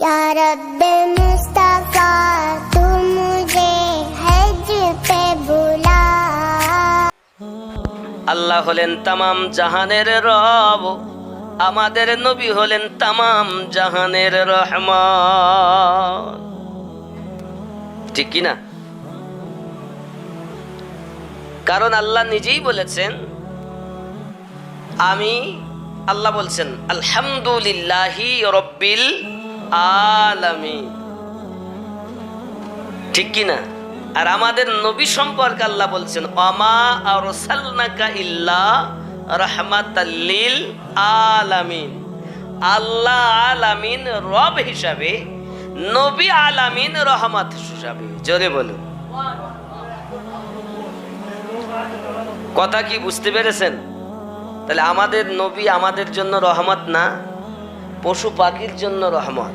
या रब्ब मुस्तफा तू मुझे हज पे बुला। আল্লাহ হলেন তামাম জাহানের রব, আমাদের নবী হলেন তামাম জাহানের রহমত। ঠিক কি না? কারণ আল্লাহ নিজেই বলেছেন, আমি আল্লাহ বলছেন আলহামদুলিল্লাহি রব্বিল আলামিন। ঠিক কি না? আর আমাদের নবী সম্পর্কে আল্লাহ বলছেন ওমা আরসালনাকা ইল্লা রাহমাতাল লিল আলামিন। আল্লাহ আলামিন রব হিসাবে, নবী আলামিন রহমত হিসাবে। জোরে বলুন, কথা কি বুঝতে পেরেছেন? তাহলে আমাদের নবী আমাদের জন্য রহমত না, পশু পাখির জন্য রহমত,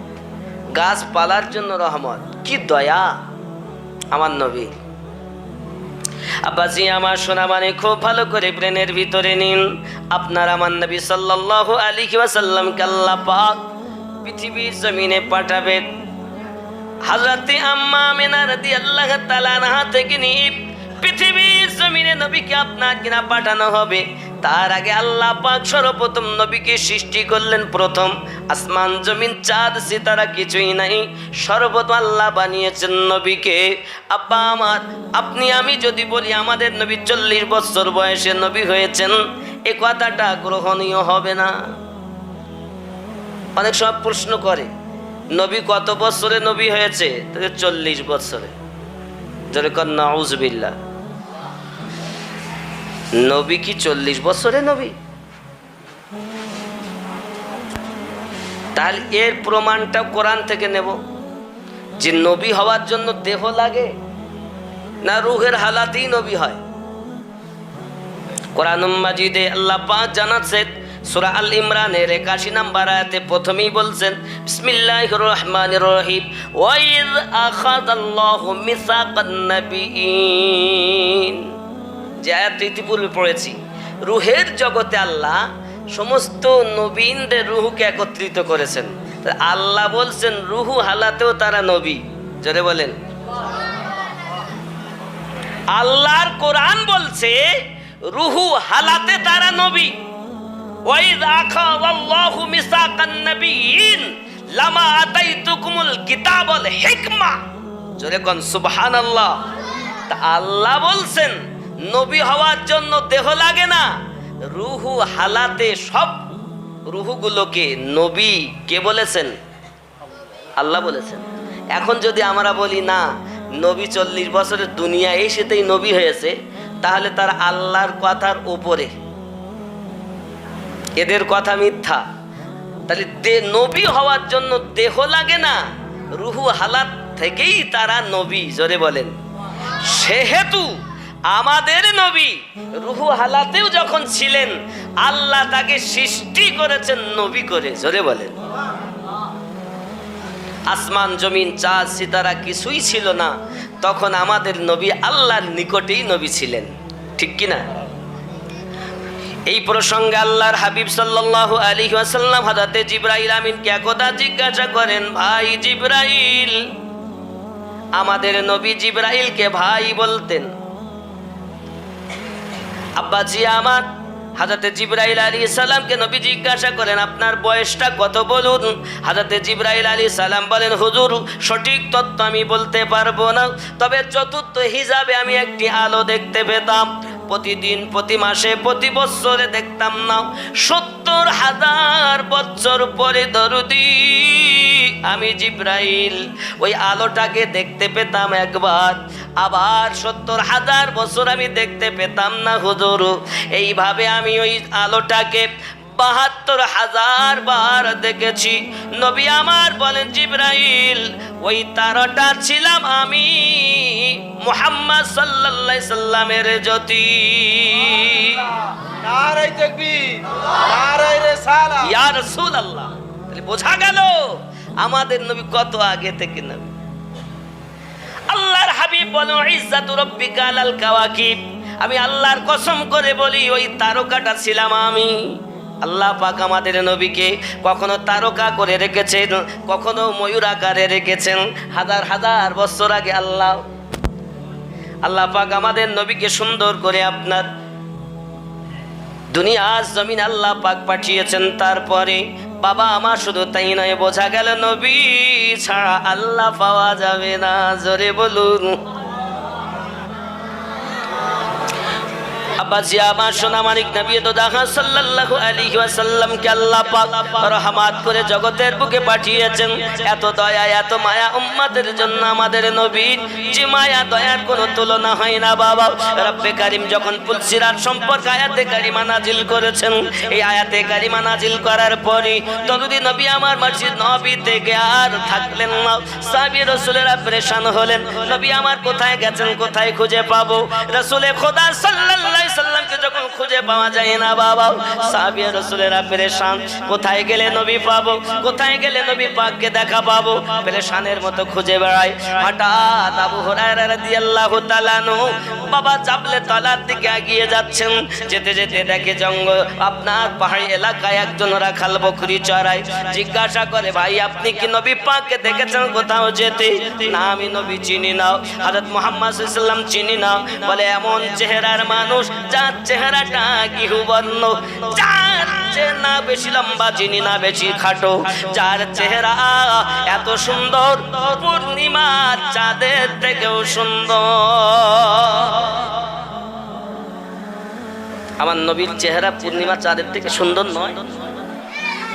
গাছপালার জন্য রহমত। কি দয়া আমার নবী। আব্বাজি আমার সোনা মানে খুব ভালো করে ব্রেনের ভিতরে নিন। আপনার আমার নবী সাল্লাল্লাহু আলাইহি ওয়াসাল্লামকে আল্লাহ পাক পৃথিবীর জমিনে পাঠাবেন। হযরতে আম্মা আমিনা রাদিয়াল্লাহু তাআলা আনহা থেকে নিয়ে পৃথিবীর জমিনে নবীকে আপনার কিনা পাঠানো হবে। তার আগে আল্লাহ পাক সর্বপ্রথম নবীকে সৃষ্টি করলেন। প্রথম আসমান জমিন চাঁদ সিতারা কিছুই নাই, সর্বপ্রথম আল্লাহ বানিয়েছেন নবীকে। আব্বা আমার, আপনি আমি যদি বলি আমাদের নবী 40 বছর বয়সে নবী হয়েছেন, এ কথাটা গ্রহণীয় হবে না। অনেক সময় প্রশ্ন করে নবী কত বছরে নবী হয়েছে? 40 বছরে। যেরকম নাউজুবিল্লাহ, নবী কি 40 বছরে নবী? তাহলে এর প্রমাণটা কোরআন থেকে নেব যে নবী হওয়ার জন্য দেহ লাগে না রূহের হালাতেই নবী হয়? কোরআন মাজিদে আল্লাহ পাক জানাচ্ছেন সূরা আল ইমরানের 81 নম্বর আয়াতে প্রথমেই বলছেন বিসমিল্লাহির রহমানির রহিম ওয়া ইয আখাযাল্লাহু মিসাকান নাবিয়িন। যে আয়াতটি ইতিপূর্বে পড়েছি, রূহের জগতে আল্লাহ সমস্ত নবীনদের রূহকে একত্রিত করেছেন। আল্লাহ বলছেন রূহু হালাতেও তারা নবী। জোরে বলেন। আল্লাহর কোরআন বলছে রূহু হালাতে তারা নবী। ওয়াইদ আখাযাল্লাহু মিসাকান নাবিয়িন লামা আতাইতুকুমুল কিতাব ওয়াল হিকমা। জোরে কোন সুবহানাল্লাহ। তা আল্লাহ বলছেন নবী হওয়ার জন্য দেহ লাগে না, রূহু হালাতে সব রূহগুলোকে নবী কে বলেছেন? আল্লাহ বলেছেন। এখন যদি আমরা বলি না নবী 40 বছরের দুনিয়া এসেতেই নবী হয়েছে, তাহলে তার আল্লাহর কথার উপরে, এদের কথা মিথ্যা। তাহলে নবী হওয়ার জন্য দেহ লাগে না, রূহু হালাত থেকেই তারা নবী। জোরে বলেন। সেহেতু আমাদের নবী রূহু হালাতেও যখন ছিলেন, আল্লাহ তাকে সৃষ্টি করেছেন নবী করে। জোরে বলেন। আসমান জমিন চাঁদ সিতারা কিছুই ছিল না, তখন আমাদের নবী আল্লাহর নিকটেই নবী ছিলেন। ঠিক কি না? এই প্রসঙ্গে আল্লাহর হাবিব সাল্লাল্লাহু আলাইহি ওয়াসাল্লাম হযরতে জিবরাইল আমিনকে একদা জিজ্ঞাসা করেন, ভাই জিবরাইল। আমাদের নবী জিবরাইলকে ভাই বলতেন। আব্বাজি আমার, হযরতে জিবরাইল আলাইহিস সালামকে নবী জিজ্ঞাসা করেন আপনার বয়সটা কত বলুন। হযরতে জিবরাইল আলাইহিস সালাম বলেন, হুজুর সঠিক তথ্য আমি বলতে পারবো না, তবে চতুর্থ হিসাবে আমি একটি আলো দেখতে পেতাম। প্রতিদিন, প্রতি মাসে, প্রতি বছরে দেখতাম না। 70,000 বছর পরে দরুদি আমি জিবরাইল ওই আলোটাকে দেখতে পেতাম একবার, আবার 70,000 বছর আমি দেখতে পেতাম না হুজুর। এইভাবে আমি ওই আলোটাকে 72,000 বার দেখেছি। নবী আমার বলেন, জিবরাইল ওই তারাটা ছিলাম আমি, মুহাম্মদ সাল্লাল্লাহু আলাইহি সাল্লামের জ্যোতি। নারে তাকবীর, নারে রিসালাত। ইয়া রাসূলুল্লাহ। তাহলে বোঝা গেল আমাদের নবী কত আগে থেকে নবী। আল্লাহর হাবিব বলেন, ইজ্জাতু রাব্বিকা আলাল কাওয়াকিব। আমি আল্লাহর কসম করে বলি ওই তারকাটা ছিলাম আমি। আল্লাহ পাক আমাদের নবীকে কখনো তারকা করে রেখেছেন, কখনো ময়ূর আকারে রেখেছেন। হাজার হাজার বছর আগে আল্লাহ পাক আমাদের নবীকে সুন্দর করে আপনার দুনিয়া জমিন আল্লাহ পাক পাঠিয়েছেন। তারপরে বাবা আমার শুধু তাই নয়, বোঝা গেল নবী ছাড়া আল্লাহ পাওয়া যাবে না। জোরে বলুন। আব্বাজি আমার সোনা মানিক নবী তো দেখা সাল্লাল্লাহু আলাইহি ওয়াসাল্লামকে আল্লাহ পাক রহমত করে জগতের বুকে পাঠিয়েছেন। এত দয়া এত মায়া উম্মতের জন্য আমাদের নবীর, যে মায়া দয়ার কোনো তুলনা হয় না বাবা। রব্বে কারীম যখন ফুলসিরাত সম্পর্কে আয়াতে কারিমা নাজিল করেছেন, এই আয়াতে কারিমা নাজিল করার পরে তদুদি নবী আমার মসজিদ নবী থেকে আর থাকলেন না। সাহাবী রাসূলেরা পরেশান হলেন, নবী আমার কোথায় গেছেন, কোথায় খুঁজে পাবো? রাসূলে খোদা সাল্লাল্লাহু সাল্লামকে যখন খুঁজে পাওয়া যায় না বাবা, সাহাবী রাসূলেরা পরেশান, কোথায় গেলে নবী পাবো, কোথায় গেলে নবী পাককে দেখা পাবো, পরেশানের মতো খুঁজে বেড়ায়। হঠাৎ আবু হুরায়রা রাদিয়াল্লাহু তাআলা আনহু বাবা জাবলে তলার দিকে এগিয়ে যাচ্ছেন। যেতে যেতে দেখে জঙ্গল আপনার পাহাড়ি এলাকায় একজন রাখাল বকরি চড়ায়। জিজ্ঞাসা করে, ভাই আপনি কি নবী পাককে দেখেছেন কোথাও যেতে? না, আমি নবী চিনি না, হযরত মুহাম্মদ সাল্লাল্লাহু আলাইহি ওয়াসাল্লাম চিনি না। বলে এমন চেহারার মানুষ যার চেহারাটা গিহুবর্ণ, যার না বেশি লম্বা চিনি না বেশি খাটো, যার চেহারা এত সুন্দর পূর্ণিমার চাঁদের থেকেও সুন্দর। আমার নবীর চেহারা পূর্ণিমা চাঁদের থেকে সুন্দর নয়?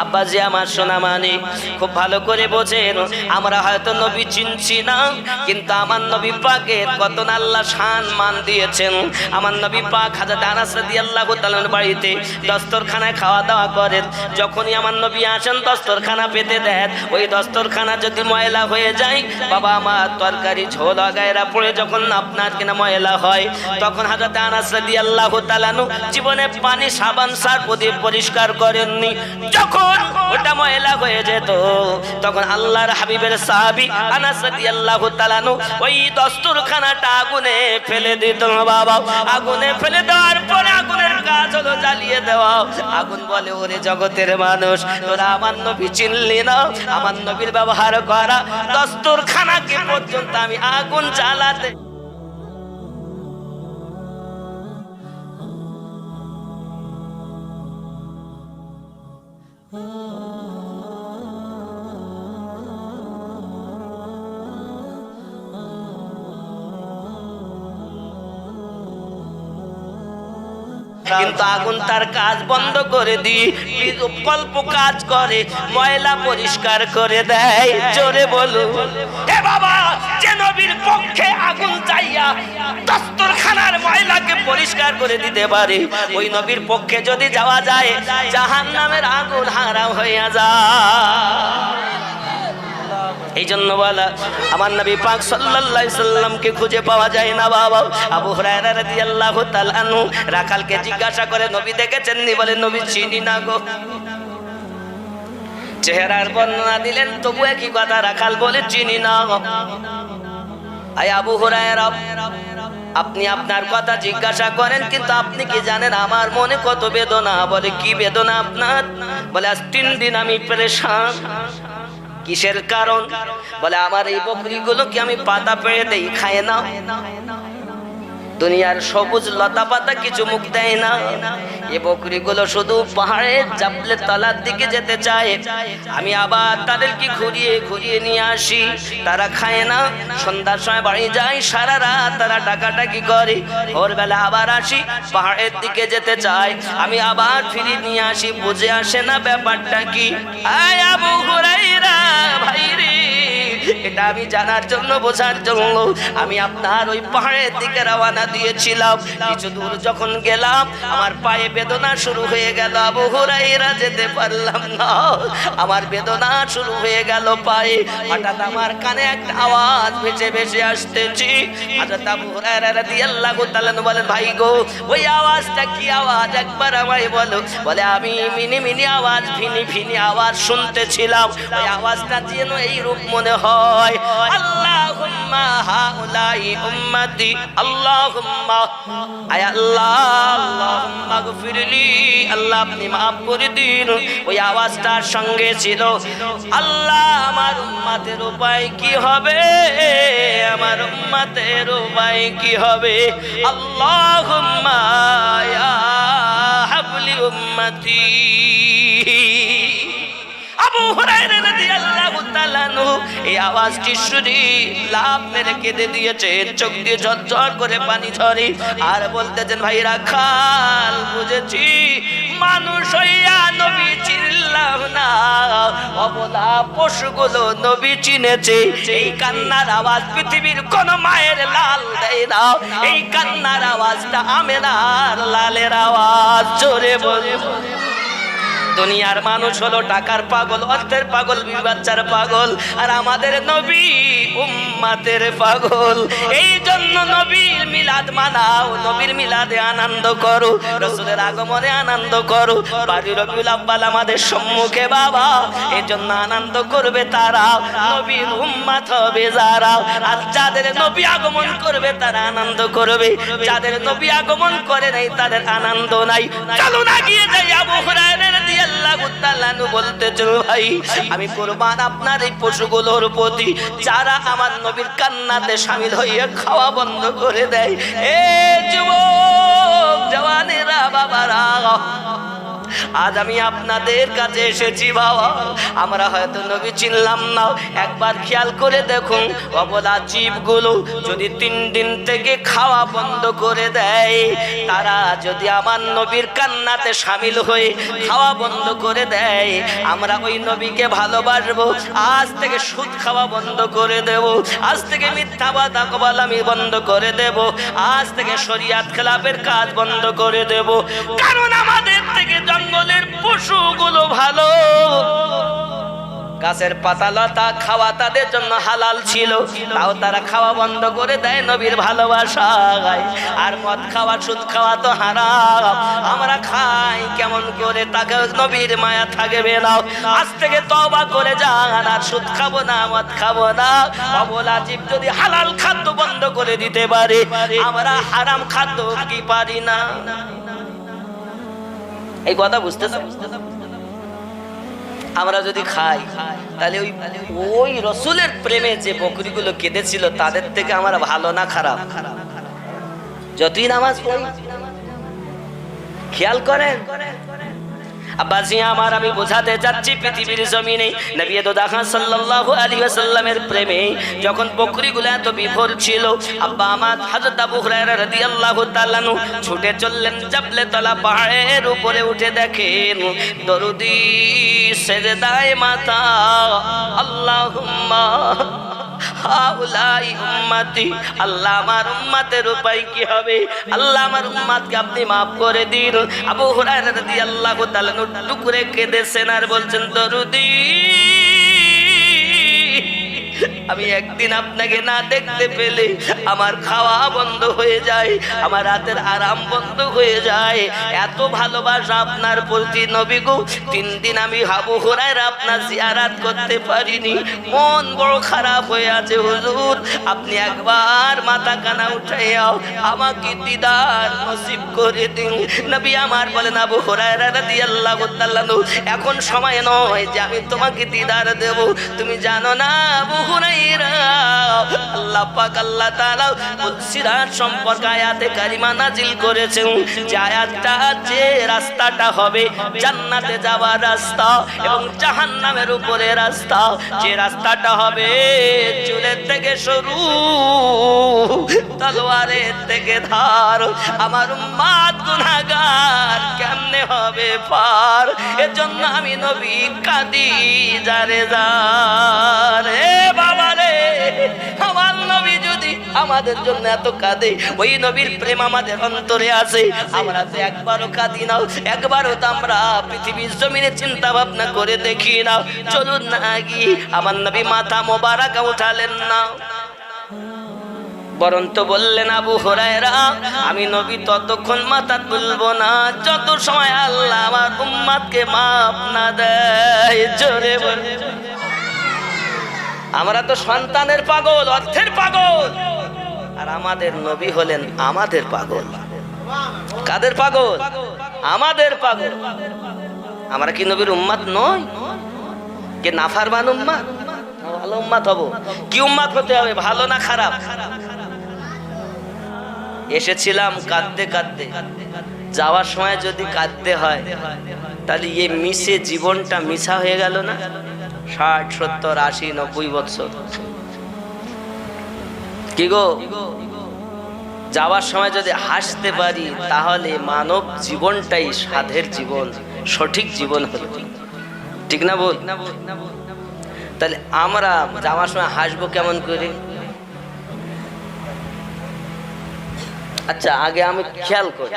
আব্বাজি আমার সোনা মানে খুব ভালো করে বোঝেন, আমরা হয়তো নবী চিনছি না, কিন্তু আমার নবী পাকের কত আল্লাহ শান মান দিয়েছেন। আমার নবী পাক হযরত আনাস রাদিয়াল্লাহু তাআলার বাড়িতে দস্তরখানায় খাওয়া দাওয়া করেন। যখনই আমার নবী আসেন দস্তরখানা পেতে দেন, ওই দস্তরখানা যদি ময়লা হয়ে যায় বাবা, আমার তরকারি ঝোল গায়রা পড়ে যখন আপনার কিনা ময়লা হয়, তখন হযরত আনাস রাদিয়াল্লাহু তাআলা জীবনে পানি সাবান সার্ফ দিয়ে পরিষ্কার করেননি। যখন ওটা ময়লা হয়ে যেত তখন আল্লাহর হাবিবের সাহাবী আনাস রাদিয়াল্লাহু তাআলা ওই দস্তরখানাটা আগুনে ফেলে দিত বাবা। আগুনে ফেলে দেওয়ার পরে আগুনের কাজ হলো জ্বালিয়ে দেওয়া। আগুন বলে, ওরে জগতের মানুষ, তোরা আমার নবী চিনলি না, আমার নবীর ব্যবহার করা দস্তরখানাকে পর্যন্ত আমি আগুন জ্বালাতে। কিন্তু আগুন তার কাজ বন্ধ করে দিয়ে বিকল্প কাজ করে, ময়লা পরিষ্কার করে দেয়। জোরে বলো হে বাবা, যে নবীর পক্ষে আগুন চাইয়া দস্তরখানার ময়লাকে পরিষ্কার করে দিতে পারে, ওই নবীর পক্ষে যদি যাওয়া যায় জাহান্নামের আগুন হারাম হইয়া যায়। এই জন্য বলা, আমার নবী পাক সাল্লাল্লাহু আলাইহি সাল্লামকে খুঁজে পাওয়া যায় না বাবা। আবু হুরায়রা রাদিয়াল্লাহু তাআলা আনহু রাখালকে জিজ্ঞাসা করে, নবী দেখেছেন নি? বলে, নবী চিনি না গো। চেহারার বর্ণনা দিলেন, তবু একই কথা রাখাল বলে, চিনি না। আয় আবু হুরায়রা, আপনি আপনার কথা জিজ্ঞাসা করেন, কিন্তু আপনি কি জানেন আমার মনে কত বেদনা? বলে, কি বেদনা আপনার? বলে, আজ 3 দিন আমি পেরেশান। কিসের কারণ? বলে, আমার এই বকরিগুলোকে আমি পাতা পেড়ে দেই, খায় না। দুনিয়ার সবুজ লতা পাতা কিছু মুখ দেয় না। এ বকরিগুলো শুধু পাহাড়ের জাবলে তলার দিকে যেতে চায়। আমি আবার তাদেরকে ঘুরিয়ে ঘুরিয়ে নিয়ে আসি, তারা খায় না। সন্ধ্যার সময় বাড়ি যাই, সারা রাত তারা ডাকাডাকি করে। ভোরবেলা আবার আসি, পাহাড়ের দিকে যেতে চায়, আমি আবার ফিরে নিয়ে আসি। বুঝে আসে না ব্যাপারটা কি? আয় আবু হুরায়রা ভাই রে, এটা আমি জানার জন্য, বোঝার জন্য আমি আপনার ওই পাহাড়ের দিকে রওনা দিয়েছিলাম। কিছু দূর যখন গেলাম আমার পায়ে বেদনা শুরু হয়ে গেল। আবু হুরায়রা যেতে পারলাম না, আমার বেদনা শুরু হয়ে গেল পায়ে। হঠাৎ আমার কানে একটা আওয়াজ ভেসে ভেসে আসতেছি। হযরত আবু হুরায়রা রাদিয়াল্লাহু তাআলা বলেন, ভাই গো, ওই আওয়াজটা কি আওয়াজ একবার আমায় বলো। বলে, আমি মিনি মিনি আওয়াজ, ভিনি ভিনি আওয়াজ শুনতেছিলাম। ওই আওয়াজটা যেন এই রূপ মনে হয়, আল্লাহুম্মা হাউলাই উম্মতি, আল্লাহুম্মা আয় আল্লাহ, আল্লাহুম্মা গফিরলি, আল্লাহ আপনি মাফ করে দিন। ওই আওয়াজটার সঙ্গে ছিল আল্লাহ আমার উম্মতের উপায় কি হবে, আমার উম্মতের উপায় কি হবে। আল্লাহুম্মা ইয়া হাবলি উম্মতি। আবু হুরায়রা রাদিয়াল্লাহু তাআলা আনহু এই আওয়াজটি শুনে লাফ মেরে কেঁদে দিয়েছে, চোখ দিয়ে ঝরঝর করে পানি ঝরে, আর বলতেছেন ভাইরা খাল বুঝেছি, মানুষ হইয়া নবী চিনলাম না, অবলা পশুগুলো নবী চিনেছে। এই কান্নার আওয়াজ পৃথিবীর কোন মায়ের লাল দেয় না, এই কান্নার আওয়াজটা আমেনার লালের আওয়াজ। জোরে বলে দুনিয়ার মানুষ হলো টাকার পাগল, অর্থের পাগল, বিবি বাচ্চার পাগল, আর আমাদের নবী উম্মতের পাগল। এই জন্য নবীর মিলাদ মানাও, নবীর মিলাদে আনন্দ করো, রাসূলের আগমনে আনন্দ করো। বাড়ি রবিউল আউয়াল আমাদের সম্মুখে বাবা, এই জন্য আনন্দ করবে তারা, নবীর উম্মত হবে যারা। আর যাদের নবী আগমন করবে তারা আনন্দ করবে, যাদের নবী আগমন করে নাই তাদের আনন্দ নাই। চলো না গিয়ে যাই আবু হুরায়রা রাদিয়াল্লাহু তাআলা আনহু বলতেছেন ভাই আমি কুরবান আপনার এই পশুগুলোর প্রতি যারা আমার নবীর কান্নাতে শামিল হইয়া খাওয়া বন্ধ করে দেয়। এ যুবক জওয়ানেরা বাবারা, আজ আমি আপনাদের কাছে এসেছি বাবা, আমরা হয়তো নবী চিনলাম না, একবার খেয়াল করে দেখুন অবলা জীবগুলো যদি 3 দিন থেকে খাওয়া বন্ধ করে দেয়, তারা যদি আমার নবীর কান্নাতে শামিল হয়ে খাওয়া বন্ধ করে দেয়, আমরা ওই নবীকে ভালোবাসবো। আজ থেকে সুদ খাওয়া বন্ধ করে দেব, আজ থেকে মিথ্যাবাদী কবলামি বন্ধ করে দেব, আজ থেকে শরীয়ত খেলাফের কাজ বন্ধ করে দেব। কারণ আমাদের থেকে জঙ্গলের পশুগুলো ভালো, গাছের পাতা লতা খাওয়া তাদের জন্য হালাল ছিল, তাও তারা খাওয়া বন্ধ করে দেয় নবীর ভালোবাসায়। আর মদ খাওয়া সুদ খাওয়া তো হারাম, আমরা খাই কেমন করে, তাকে নবীর মায়া থাকবে না। আজ থেকে তওবা করে যান, আর সুদ খাবো না, মদ খাবো না। অবলা জীব যদি হালাল খাদ্য বন্ধ করে দিতে পারে, আমরা হারাম খাদ্য কি পারি না? এই কথা বুঝতেছেন? আমরা যদি খাই তাহলে ওই রসুলের প্রেমে যে বকরিগুলো কেঁদেছিল তাদের থেকে আমরা ভালো না খারাপ? যতই নামাজ পড়ি খেয়াল করেন আব্বাজি আমার, আমি বোঝাতে যাচ্ছি পৃথিবীর জমিনে নবী দোদাখা সাল্লাল্লাহু আলাইহি ওয়াসাল্লামের প্রেমে যখন বকরিগুলো এত বিভোর ছিল, আব্বা আমার হযরত আবু হুরায়রা রাদিয়াল্লাহু তাআলা আনহু ছুটে চললেন জাবলে তলা পাহাড়ের উপরে, উঠে দেখেন দরুদি সেজদায় মাথা, আল্লাহুম্মা হাউলাই উম্মতি, আল্লাহ আমার উম্মতের উপায় কি হবে, আল্লাহ আমার উম্মতকে আপনি maaf করে দিন। আবু হুরায়রা রাদিয়াল্লাহু তাআলা টুকরে কেঁদেছেন আর বলছেন দরুদি আমি একদিন আপনাকে না দেখতে পেলে আমার খাওয়া বন্ধ হয়ে যায়, আমার রাতের আরাম বন্ধ হয়ে যায়। এত ভালোবাসা আপনার প্রতি নবী গো, 3 দিন আমি আবু হুরায়রা আপনার জিয়ারত করতে পারিনি, মন বড় খারাপ হয়ে আছে হুজুর, আপনি একবার মাথা কানা উঠাইয়াও আমাকে দিদার নসিব করে দিন। নবী আমার বলেন আবু হুরায়রা রাদিয়াল্লাহু তাআলা এখন সময় নয় যে আমি তোমাকে দিদার দেব, তুমি জানো না আবু হুরায়রা আল্লাহ পাক আল্লাহ তাআলা সিরাত সম্পর্কে আয়াতে কারিমা নাজিল করেছেন, যে আয়াতটা যে রাস্তাটা হবে জান্নাতে যাওয়ার রাস্তা এবং জাহান্নামের উপরে রাস্তা, যে রাস্তাটা হবে চুলের থেকে সরু তলোয়ারের থেকে ধার, আমার উম্মত গুনাহগার কেমনে হবে পার, এজন্য আমি নবী কাঁদি যারে যারে বাবা রে, আমার নবী যদি আমাদের জন্য এত কাঁদে, ওই নবীর প্রেম আমাদের অন্তরে আছে, আমরা তো একবারও কাঁদি না, একবারও তো আমরা পৃথিবীর জমিনে চিন্তা ভাবনা করে দেখি না। চলুন না গিয়ে আমার নবী মাথা মোবারক উঠালেন না, বরং তো বললেন আবু হুরায়রা আমি নবী ততক্ষণ মাথা তুলবো না যত সময় আল্লাহ আমার উম্মতকে মাফ না দেয়। জোরে বলে আমরা তো সন্তানের পাগল, অর্থের পাগল, আর আমাদের নবী হলেন আমাদের পাগল। কাদের পাগল? আমাদের পাগল। আমরা কি নবীর উম্মত নই? কে নাফরমান উম্মত? ভালো উম্মত হব। কি উম্মত হতে হবে? ভালো না খারাপ? এসেছিলাম কাঁদতে কাঁদতে, যাওয়ার সময় যদি কাঁদতে হয় তাহলে এই মিশে জীবনটা মিছা হয়ে গেল না? 60, 70, 80, 90 বছর। কি গো, যাওয়ার সময় যদি হাসতে পারি তাহলে মানব জীবনটাই সাধের জীবন, সঠিক জীবন হলো। ঠিক না বল? তাহলে আমরা যাওয়ার সময় হাসবো কেমন করে? আচ্ছা, আগে আমি খেয়াল করি,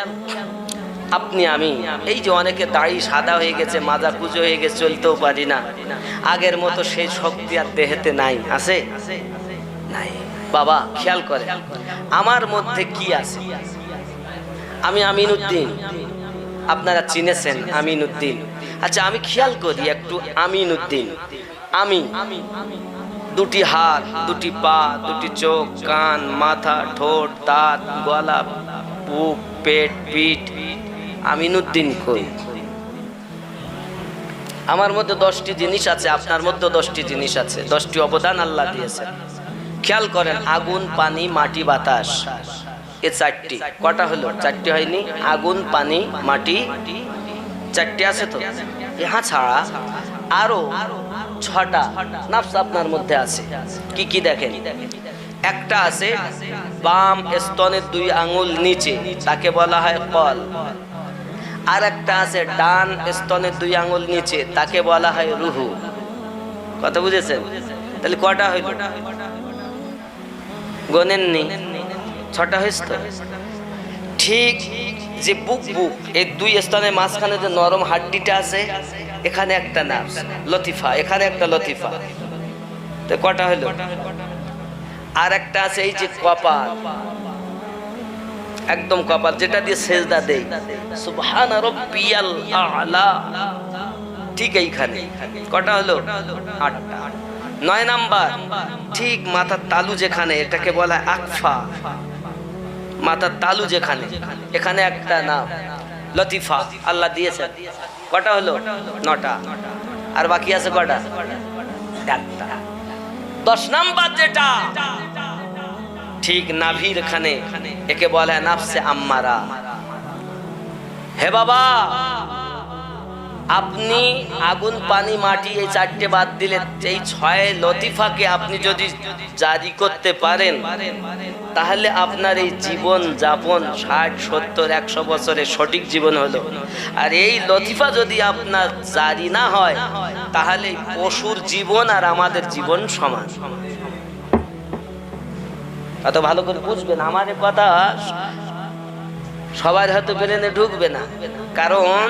আপনি আমি এই যে অনেকে দাড়ি সাদা হয়ে গেছে, মাজা কুচো হয়ে গেছে, চলতেও পারি না, আগের মতো সেই শক্তি আর দেহেতে নাই। আছে? নাই। বাবা খেয়াল করে আমার মধ্যে কি আছে। আমি আমিনউদ্দিন, আপনারা চিনেছেন আমিনউদ্দিন। আচ্ছা, আমি খেয়াল করি একটু আমিনউদ্দিন। আমি দুটি হাত, দুটি পা, দুটি চোখ, কান, মাথা, ঠোঁট, দাঁত, গলা, বুক, পেট, পিঠ, আমিনউদ্দিন কই? আমার মধ্যে 10টি জিনিস আছে, আপনার মধ্যে 10টি জিনিস আছে, 10টি অবদান আল্লাহ দিয়েছেন। খেয়াল করেন, আগুন, পানি, মাটি, বাতাস, এ 4টি। কটা হলো? 4টি হয়নি? আগুন, পানি, মাটি, 4টি আছে তো? ইহা ছাড়া আরো 6টা নাফস আপনার মধ্যে আছে। কি কি দেখেন? একটা আছে বাম স্তনের 2 আঙ্গুল নিচে, তাকে বলা হয় কল। আর একটা আছে ডান স্তনের 2 আঙ্গুল নিচে, তাকে বলা হয় রুহু। কথা বুঝেছেন? তাহলে কটা হইল? গোনেননি? 6টা হয়েছে তো? ঠিক যে বুক, এই 2 স্তনের মাঝখানে যে নরম হাড্ডিটা আছে, এখানে একটা নার্ভ লতিফা, এখানে একটা লতিফা। তো কটা হইল? আর একটা আছে এই যে কপাল, একদম কপাল, যেটা দিয়ে সেজদা দেই, সুবহানা রাব্বিয়াল আ'লা, ঠিক এইখানে। কটা হলো? 8টা। 9 নাম্বার, ঠিক মাথার তালু যেখানে, এটাকে বলা হয় আকফা। মাথার তালু যেখানে, এখানে একটা নাম লতিফা আল্লাহ দিয়েছেন। কটা হলো? 9টা। আর বাকি আছে কটা? 1টা। 10 নাম্বার যেটা ঠিক নাভির খানে, একে বলে নাফসে আম্মারা। হে বাবা, আপনি আগুন, পানি, মাটি এই 4টে বাদ দিলে এই 6 লতিফাকে আপনি যদি জারি করতে পারেন, তাহলে আপনার এই জীবন যাপন 60, 70, 100 বছরের সঠিক জীবন হলো। আর এই লতিফা যদি আপনার জারি না হয়, তাহলে পশুর জীবন আর আমাদের জীবন সমান। এত ভালো করে বুঝবেন আমার কথা, সবার হয়তো ব্রেনে ঢুকবে না, কারণ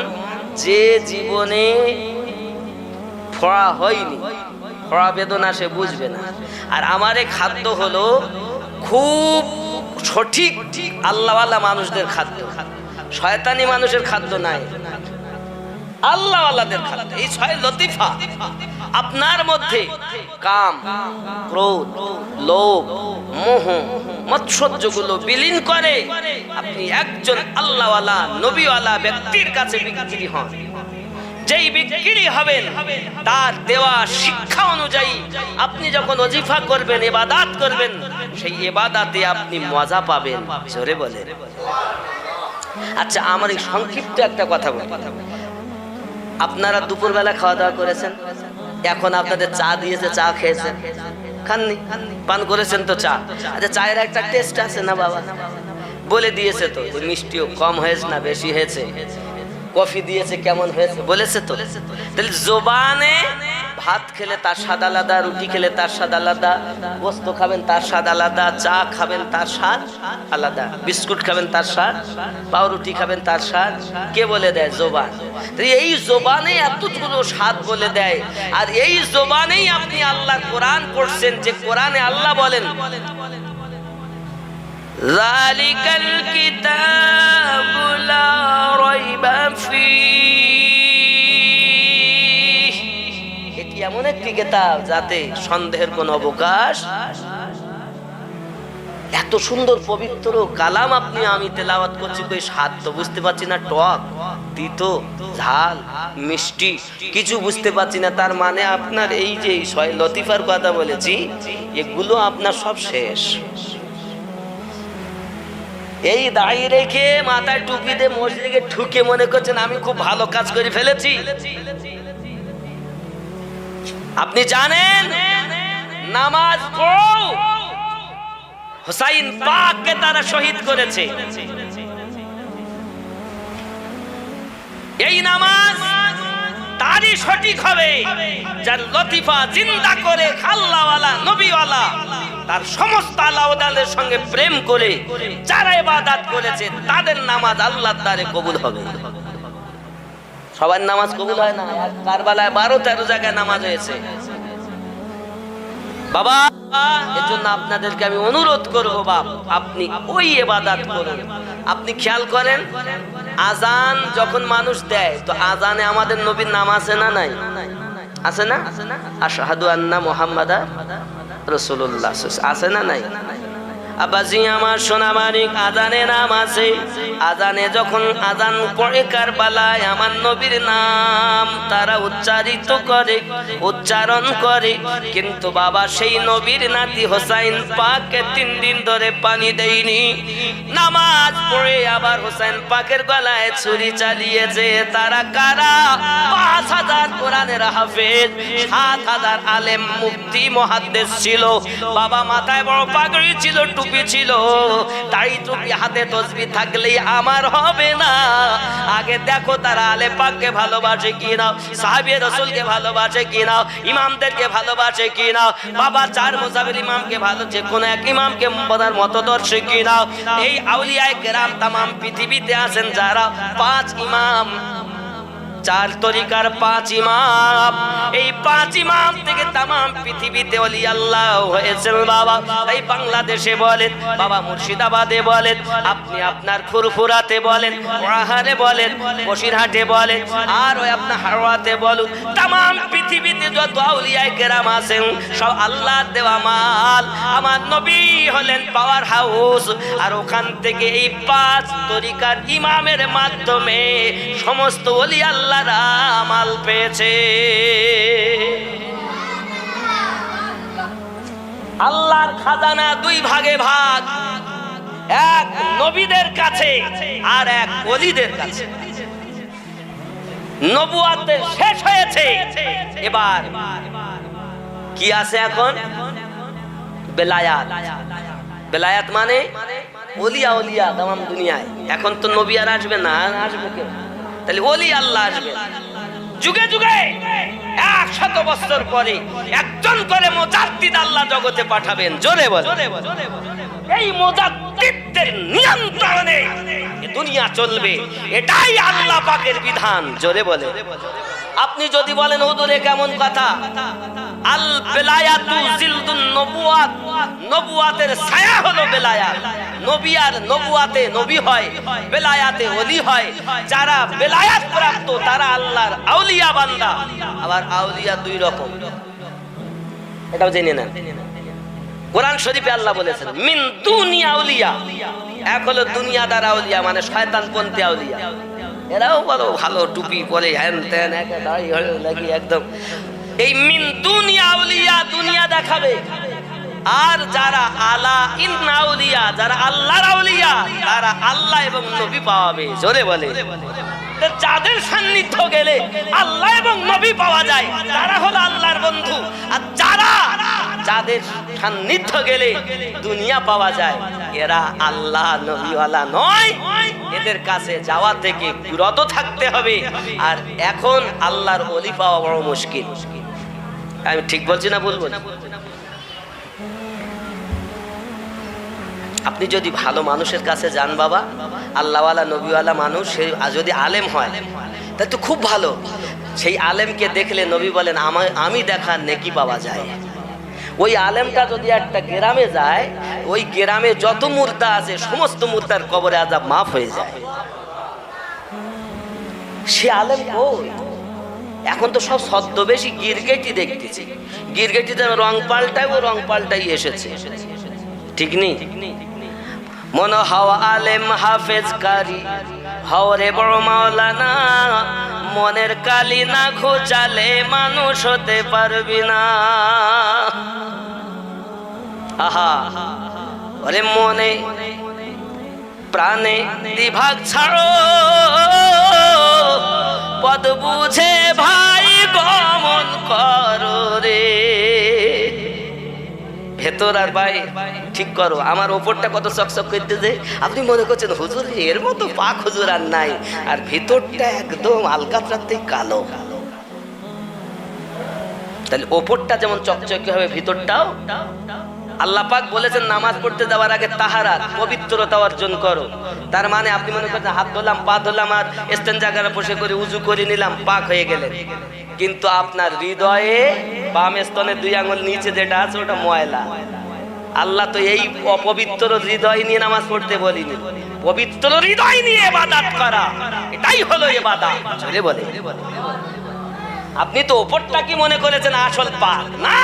যে জীবনে ফড়া হয়নি, ফড়া বেদনা সে বুঝবে না। আর আমার এই খাদ্য হলো খুব সঠিক আল্লাহওয়ালা মানুষদের খাদ্য, শয়তানি মানুষের খাদ্য নাই, আল্লাহওয়ালাদের খাদ্য। এই 6 লতিফা আপনার মধ্যে কাম, ক্রোধ, লোভ, মোহ, মৎসর্যগুলো বিলীন করে আপনি একজন আল্লাহওয়ালা, নবীওয়ালা ব্যক্তির কাছে বিক্রি হন। যেই বিক্রি হবেন, তার দেওয়া শিক্ষা অনুযায়ী আপনি যখন ওজিফা করবেন, ইবাদত করবেন, সেই ইবাদতে আপনি মজা পাবেন। জোরে বলেন। আচ্ছা, আমার এই সংক্ষিপ্ত একটা কথা বলি। আপনারা দুপুরবেলা খাওয়া দাওয়া করেছেন, এখন আপনাদের চা দিয়েছে, চা খেয়েছেন? খাননি? পান করেছেন তো চা। আচ্ছা, চায়ের একটা টেস্ট আছে না বাবা? বলে দিয়েছে তো মিষ্টিও কম হয়েছে না বেশি হয়েছে, কফি দিয়েছে কেমন হয়েছে বলেছে তো। তাহলে জবানে ভাত খেলে তার স্বাদ আলাদা, রুটি খেলে তার স্বাদ আলাদা, গোস্ত খাবেন তার স্বাদ আলাদা, চা খাবেন তার স্বাদ আলাদা, বিস্কুট খাবেন তার স্বাদ, পাউরুটি খাবেন তার স্বাদ। কে বলে দেয়? জবান। এই জবানে এতগুলো স্বাদ বলে দেয়। আর এই জবানেই আপনি আল্লাহর কোরআন পড়ছেন, যে কোরআনে আল্লাহ বলেন যালিকাল কিতাবু লা রাইবা ফীহ। এটি এমন একটি একটি কিতাব যাতে সন্দেহের কোনো অবকাশ। এত সুন্দর পবিত্র কালাম আপনি আমি তেলাওয়াত করছি, কই স্বাদ তো বুঝতে পারছি না, টক, তিতো, ঝাল, মিষ্টি কিছু বুঝতে পারছি না। তার মানে আপনার এই যে লতিফার কথা বলেছি, এগুলো আপনার সব শেষ। এই দাঁড়িয়ে রেখে মাথায় টুপি দিয়ে মসজিদে ঢুকে মনে করছেন আমি খুব ভালো কাজ করে ফেলেছি। আপনি জানেন নামাজ পড়ো, হুসাইন পাককে তারা শহীদ করেছে। এই নামাজ তারই সঠিক হবে যার লতিফা জিন্দা করে আল্লাহওয়ালা নবীওয়ালা তার সমস্ত আল্লাহওয়ালাদের সঙ্গে প্রেম করে যারা ইবাদত করেছে তাদের নামাজ আল্লাহর দ্বারে কবুল হবে। সবার নামাজ কবুল হয় না। কারবালায় 12-13 জায়গায় নামাজ হয়েছে। বাবা, এর জন্য আপনাদেরকে আমি অনুরোধ করবো, বাপ আপনি ওই ইবাদত করুন। আপনি খেয়াল করেন আজান যখন মানুষ দেয় তো আজানে আমাদের নবীর নাম আছে না নাই? আছে না? আশহাদু আন্না মুহাম্মাদা রাসূলুল্লাহ আছে না নাই? আব্বাজি আমার সোনা মানিক, আজানে নাম আছে। আজানে যখন আজান পড়ে কারবালায় আমার নবীর নাম তারা উচ্চারিত করে, উচ্চারণ করে, কিন্তু বাবা সেই নবীর নাতি হোসাইন পাককে 3 দিন ধরে পানি দেয়নি। নামাজ পড়ে আবার হোসাইন পাকের গলায় ছুরি চালিয়েছে। তারা কারা? 5000 কোরআনের হাফেজ, 7000 আলেম মুফতি মুহাদ্দিস ছিল। বাবা মাথায় বড় পাগড়ি ছিল, টুপি ছিল, দাড়ি টুপি, হাতে তসবিহ থাকলেই আমার হবে না। আগে দেখো তারা আলে পাককে ভালোবাসে কিনা, সাহাবী রাসূলকে ভালোবাসে কিনা, ইমামদেরকে ভালোবাসে কিনা। বাবা 4 মুসাফির ইমামকে ভালো, যে কোনো এক ইমামকে বলার মতদর্শী কিনা। এই আউলিয়ায়ে কেরাম তাম পৃথিবীতে আছেন যারা 5 ইমাম, 4 তরিকার 5 ইমাম, এই 5 ইমাম থেকে তামাম পৃথিবীতে ওলি আল্লাহ হয়েছেন। বাবা এই বাংলাদেশে বলেন, বাবা মুর্শিদাবাদে বলেন, আপনি আপনার ফুরফুরাতে বলেন, ওয়াহারে বলেন, বসিরহাটে বলেন, আর ওই আপনার হাওড়াতে বলুন, তামাম পৃথিবীতে যত আউলিয়ায়ে কেরাম আছেন সব আল্লাহর দেওয়া মাল। আমার নবী হলেন পাওয়ার হাউস, আর ওখান থেকে এই 5 তরিকার ইমামের মাধ্যমে সমস্ত ওলি আল্লাহ আমাল পেয়েছে। আল্লাহর খাজানা 2 ভাগে ভাগ, এক নবীদের কাছে আর এক ওলিদের কাছে। নবুয়াত শেষ হয়েছে, এবার কি আছে এখন? বেলায়াত। বেলায়াত মানে ওলিয়া ওলিয়া তামাম দুনিয়ায়। এখন তো নবী আর আসবে না, আসবে কে? তাহলে ওলি আল্লাহ আসবে যুগে যুগে। 100 বছর পরে একজন করে মুজাদ্দিদ আল্লাহ জগতে পাঠাবেন। জোরে বল। এই মুজাদ্দিদদের নিয়ন্ত্রণে দুনিয়া চলবে, এটাই আল্লাহ পাকের বিধান। জোরে বলে। আপনি যদি বলেন হুজুরে কেমন কথা, আল বেলায়াতু জিলদুন নবুয়াত, নবুয়াতের ছায়া হলো বেলায়াত। নবী আর নবুয়াতে নবী হয়, বেলায়াতে ওলি হয়। যারা বেলায়াত প্রাপ্ত তারা আল্লাহর আউলিয়া বান্দা। আবার আউলিয়া 2 রকম, এটাও জেনে নেন। কোরআন শরীফে আল্লাহ বলেছেন মিন দুনিয়া আউলিয়া, এক হলো দুনিয়াদার আউলিয়া মানে শয়তানপন্থী আউলিয়া। এরাও বলো ভালো, টুপি পরে, হ্যান ত্যান, একা দাড়ি লাগি একদম। এই মিন দুনিয়া আউলিয়া দুনিয়া দেখাবে। আর যারা আলা ইন্না আউলিয়া, যারা আল্লাহর আউলিয়া, তারা আল্লাহ এবং নবী পাওয়াবে। জোরে বলে। যাদের সান্নিধ্য গেলে আল্লাহ এবং নবী পাওয়া যায় তারা হলো আল্লাহর বন্ধু। আর যাদের সান্নিধ্য গেলে দুনিয়া পাওয়া যায় এরা আল্লাহ নবীওয়ালা নয়। এদের কাছে যাওয়া থেকে বিরত থাকতে হবে। আর এখন আল্লাহর ওলি পাওয়া বড় মুশকিল। আমি ঠিক বলছি না ভুল বলছি? আপনি যদি ভালো মানুষের কাছে যান বাবা, আল্লাহওয়ালা নবীওয়ালা মানুষ, সে যদি আলেম হয় তাই তো খুব ভালো। সেই আলেমকে দেখলে নবী বলেন আমি দেখার নেকি পাওয়া যায়। ওই আলেমটা যদি একটা গ্রামে যায়, ওই গ্রামে যত মুর্দা আছে সমস্ত মুর্দার কবরে আযাব মাফ হয়ে যায়। সে আলেম কই? এখন তো সব ছদ্মবেশী গিরগেটি দেখতেছি, গিরগেটিতে রং পাল্টায়, ও রং পাল্টাই এসেছে, ঠিক নেই? মনে হওয়া আলেম হাফেজ কারি, হওরে বড় মাওলানা, মনের কালি না ঘোচালে মানুষ হতে পারবি না। আহা, ওরে মনে প্রাণে বিভাগ ছাড়ো, পদ বুঝে ভাই গমন করো রে। ভেতর আর ভাই ঠিক করো। আমার ওপরটা কত চকচক করতেছে, আপনি মনে করছেন হুজুর এর মতো পাক হুজুর আর নাই, আর ভিতরটা একদম আলকাতরাতেই কালো। তাহলে ওপরটা যেমন চকচকে হবে, ভিতরটাও। আল্লাহ পাক বলেছেন নামাজ পড়তে যাওয়ার আগে তাহারাত, পবিত্রতা অর্জন করো। তার মানে আপনি মনে করছেন হাত ধরলাম, পা ধরলাম, আর ইস্তেঞ্জা করে বসে করে উজু করে নিলাম, পাক হয়ে গেলেন। কিন্তু আপনার হৃদয়ে বাম স্তনের 2 আঙ্গুল নিচে যেটা আছে ওটা ময়লা। আল্লাহ তো এই অপবিত্র হৃদয় নিয়ে নামাজ পড়তে বলিনি, পবিত্র হৃদয় নিয়ে ইবাদত করা, এটাই হলো ইবাদত। চলে বলে আপনি তো ওপরটা কি মনে করেছেন আসল পাক? না,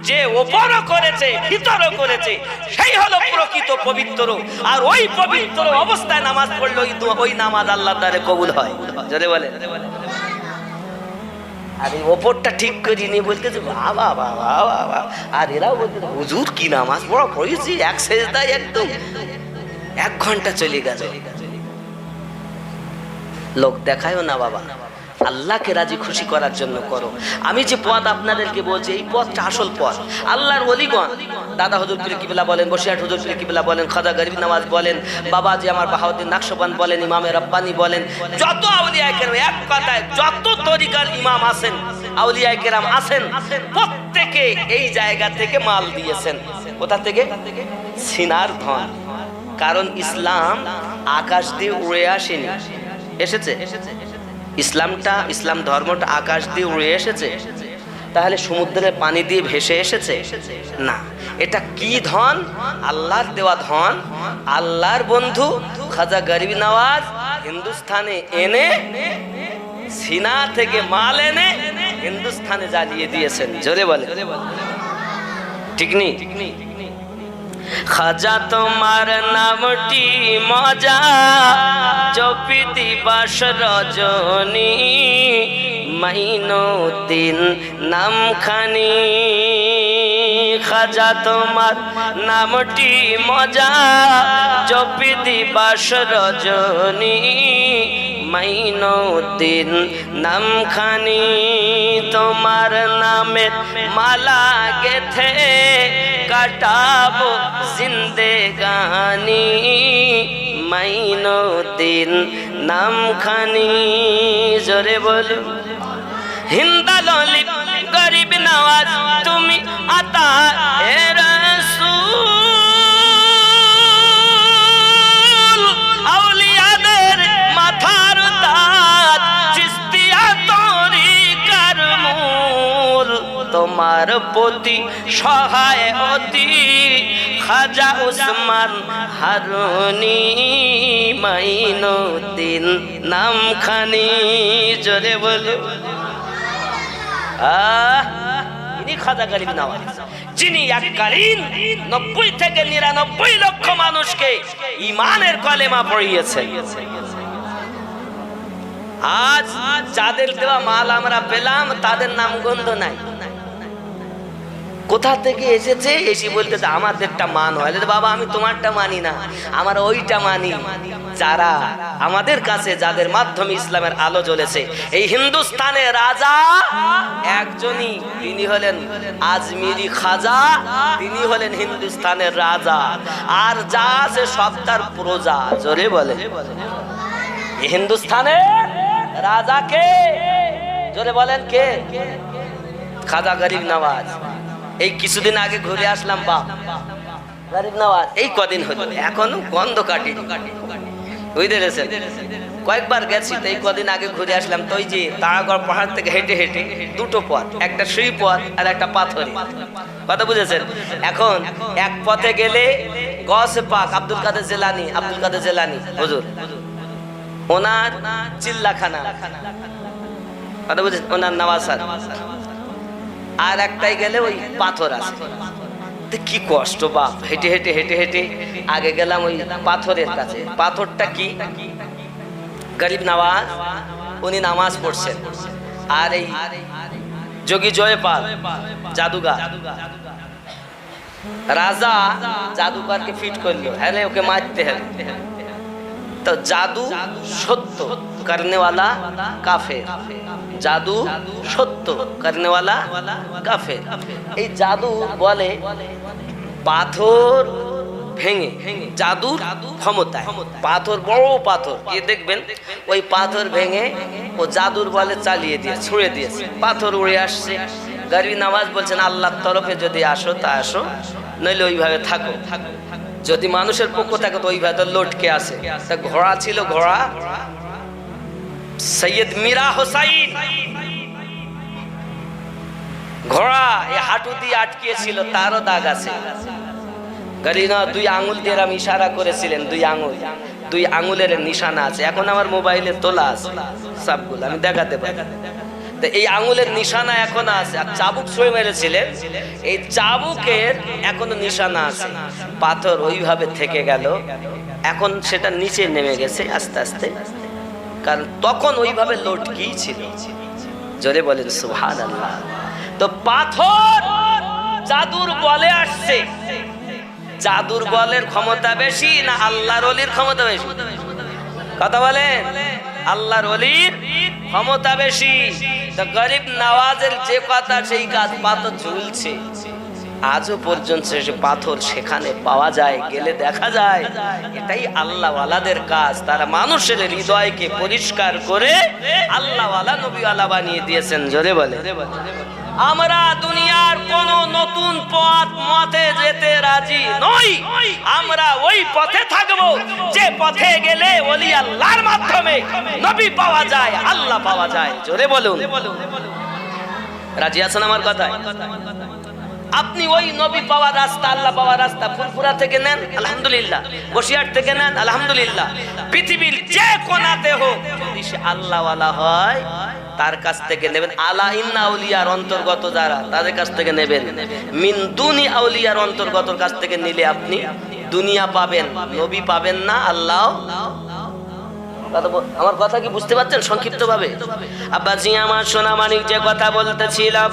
যে ওপরও করেছে ভিতরও করেছে সেই হলো প্রকৃত পবিত্র। আর ওই পবিত্র অবস্থায় নামাজ পড়লে ওই নামাজ আল্লাহর দ্বারে কবুল হয়। জোরে বলে। আর এই ওপরটা ঠিক করিনি বলতেছে বাবা বাবা বাবা, আর এরাও বলতে হুজুর কি নামাজ পড়া পড়েছি, এক সেজদায় একদম 1 ঘন্টা চলে গেল। লোক দেখায়ও না বাবা, আল্লাহকে রাজি খুশি করার জন্য করো। আমি যে পথ আপনাদেরকে বলছি এই পথটা আসল পথ। আল্লাহর ওলিগণ, দাদা হুজুর পীর কিবলা বলেন, বসিরহাট হুজুর পীর কিবলা বলেন, খাজা গরিব নওয়াজ বলেন, বাবাজি আমার বাহাউদ্দিন নাকশবন্দ বলেন, ইমামে রব্বানি বলেন, যত আউলিয়া কেরাম, এক কথায় যত তরিকার ইমাম আছেন, আউলিয়া কেরাম আছেন, প্রত্যেকে এই জায়গা থেকে মাল দিয়েছেন। কোথা থেকে? সিনার ধন। কারণ ইসলাম আকাশ দিয়ে উড়ে আসেনি, এসেছে? ইসলাম ধর্মটা আকাশ দিয়ে উড়ে এসেছে? তাহলে সমুদ্রের পানি দিয়ে ভেসে এসেছে? না, এটা কি ধন? আল্লাহর দেওয়া ধন। আল্লাহর বন্ধু খাজা গরিব নওয়াজ হিন্দুস্তানে এনে, সিনা থেকে মাল এনে হিন্দুস্তানে জ্বালিয়ে দিয়েছেন। জোরে বলে ঠিক নেই? খাজা তোমার নামটি মজা, জপি দিবাস রজনী, মাইনুদ্দিন নামখানি। খাজা তোমার নামটি মজা, জপি দিবাস রজনী, মাইনুদ্দিন নামখানি। তোমার নামে মালা গেথে কাটাবো জিন্দেগানি, মাইনুদ্দিন নামখানি। জোরে বলো। হিন্দালি গরিব নওয়াজ তুমি আতা এ রাসূল, আউলিয়াদের মাথার তাজ, চিশতিয়া তরিকার মূল। তোমার প্রতি সহায় অতি খাজা উসমান হারুনি, মাইনুদ্দিন নামখানি। জোরে বলো। ইনি খাজা গরিব নওয়াজ, যিনি এককালীন 90 থেকে 99 লক্ষ মানুষকে ঈমানের কলেমা পড়িয়েছেন। আজ যাদের দেওয়া মাল আমরা পেলাম তাদের নাম গন্ধ নাই। কোথা থেকে এসেছে? এসে বলতেছে আমাদেরটা মান হয়। বাবা আমি তোমারটা মানি না, আমার ওইটা মানি। যারা আমাদের কাছে, যাদের মাধ্যমে ইসলামের আলো জ্বলেছে, এই হিন্দুস্তানের রাজা একজনই, তিনি হলেন আজমিরি খাজা, তিনি হলেন হিন্দুস্তানের রাজা। আর যা আছে সব তার প্রজা। জোরে বলে। হিন্দুস্তানের রাজা কে? জোরে বলেন কে? খাজা গরিব নওয়াজ। এই কিছুদিন আগে ঘুরে আসলাম বাপ গরিব নওয়াজ, এই কদিন হলো, এখনো গন্ধ কাটি। বুঝতে পেরেছেন? কয়েকবার গেছি, তো এই কদিন আগে ঘুরে আসলাম। তো ওই যে তারাগড় পাহাড় থেকে হেঁটে হেঁটে 2টো পথ, একটা শ্রী পথ আর একটা পাথরে। কথা বুঝেছেন? এখন এক পথে গেলে গসে পাক আব্দুল কাদের জেলানি হুজুর, ওনার চিল্লাখানা, কথা বুঝেন, ওনার নামাজ আর একটাই গেলে ওই পাথর আছে। কি কষ্ট বাপ, হেঁটে হেঁটে হেঁটে হেঁটে আগে গেলাম ওই পাথরের কাছে। পাথরটা কি? গরিব নওয়াজ, উনি নামাজ পড়ছেন, আর এই যোগী জয়পাল জাদুগার রাজা জাদুকরকে ফিট করলো, হ্যাঁ ওকে মারতে হবে। তো জাদু সত্য করনে वाला কাফের, জাদু সত্য করনে वाला কাফের। এই জাদু বলে পাথর ভেঙে, জাদুর ক্ষমতা। পাথর বড় পাথর, এ দেখবেন ওই পাথর ভেঙে ও জাদুর বলে চালিয়ে দিয়ে ছুঁড়ে দিয়েছে, পাথর উড়ে আসছে। গরিব নওয়াজ বলছেন আল্লাহর তরফে যদি আসো তা আসো, নইলে ওইভাবে থাকো। যদি মানুষের পক্ষ থাকে তো ওইভাবে তো লটকে আছে। তা ঘোড়া ছিল, ঘোড়া সৈয়দ মীরা হোসাইন, ঘোড়া এই হাঁটু দিয়ে আটকিয়েছিল, তারও দাগ আছে। গরিনা দুই আঙুল দিয়ে আমি ইশারা করেছিলেন, দুই আঙুলের নিশানা আছে। এখন আমার মোবাইলে তোলা আছে সবগুলো, আমি দেখাতে পারি। তো এই আঙুলের নিশানা এখন আছে। আর চাবুক ছুঁয়ে মেরেছিলেন, এই চাবুকের এখনো নিশানা আছে। পাথর ওইভাবে থেকে গেল, এখন সেটা নিচে নেমে গেছে আস্তে আস্তে, কারণ তখন ওইভাবে লটকি ছিল। জোরে বলেন সুবহানাল্লাহ। তো পাথর জাদুর বলে আসছে। জাদুর বলের ক্ষমতা বেশি না আল্লাহর ওলির ক্ষমতা বেশি? কথা বলেন, আল্লাহর ওলির ক্ষমতা বেশি। তো গরিব নওয়াজের যে কথা সেই কাজ, পাথর ঝুলছে আজও পর্যন্ত। সে পাথর সেখানে পাওয়া যায়, গেলে দেখা যায়। এটাই আল্লাহওয়ালাদের কাজ, তারা মানুষের হৃদয়কে পরিষ্কার করে আল্লাহওয়ালা নবীওয়ালা বানিয়ে দিয়েছেন। জোরে বলে, আমরা দুনিয়ার কোন নতুন মতে যেতে রাজি নই। আমরা ওই পথে থাকবো যে পথে গেলে ওলি আল্লাহর মাধ্যমে নবী পাওয়া যায়, আল্লাহ পাওয়া যায়। জোরে বলুন, রাজি আছেন আমার কথায়? আপনি ওই নবী পাওয়ার রাস্তা, আল্লাহ পাওয়ার রাস্তা ফুরফুরা থেকে নেন আলহামদুলিল্লাহ, বসিরহাট থেকে নেন আলহামদুলিল্লাহ, পৃথিবীর যে কোনাতে হোক, যদি সে আল্লাহওয়ালা হয় তার কাছ থেকে নেবেন। আলা ইন্না আউলিয়ার অন্তর্গত যারা, তাদের কাছ থেকে নেবেন। মিন দুনি আউলিয়ার অন্তর্গতর কাছ থেকে নিলে আপনি দুনিয়া পাবেন, নবী পাবেন না, আল্লাহ। আমার কথা কি বুঝতে পারছেন সংক্ষিপ্ত ভাবে? আব্বাজি আমার সোনা মানিক, যে কথা বলতেছিলাম,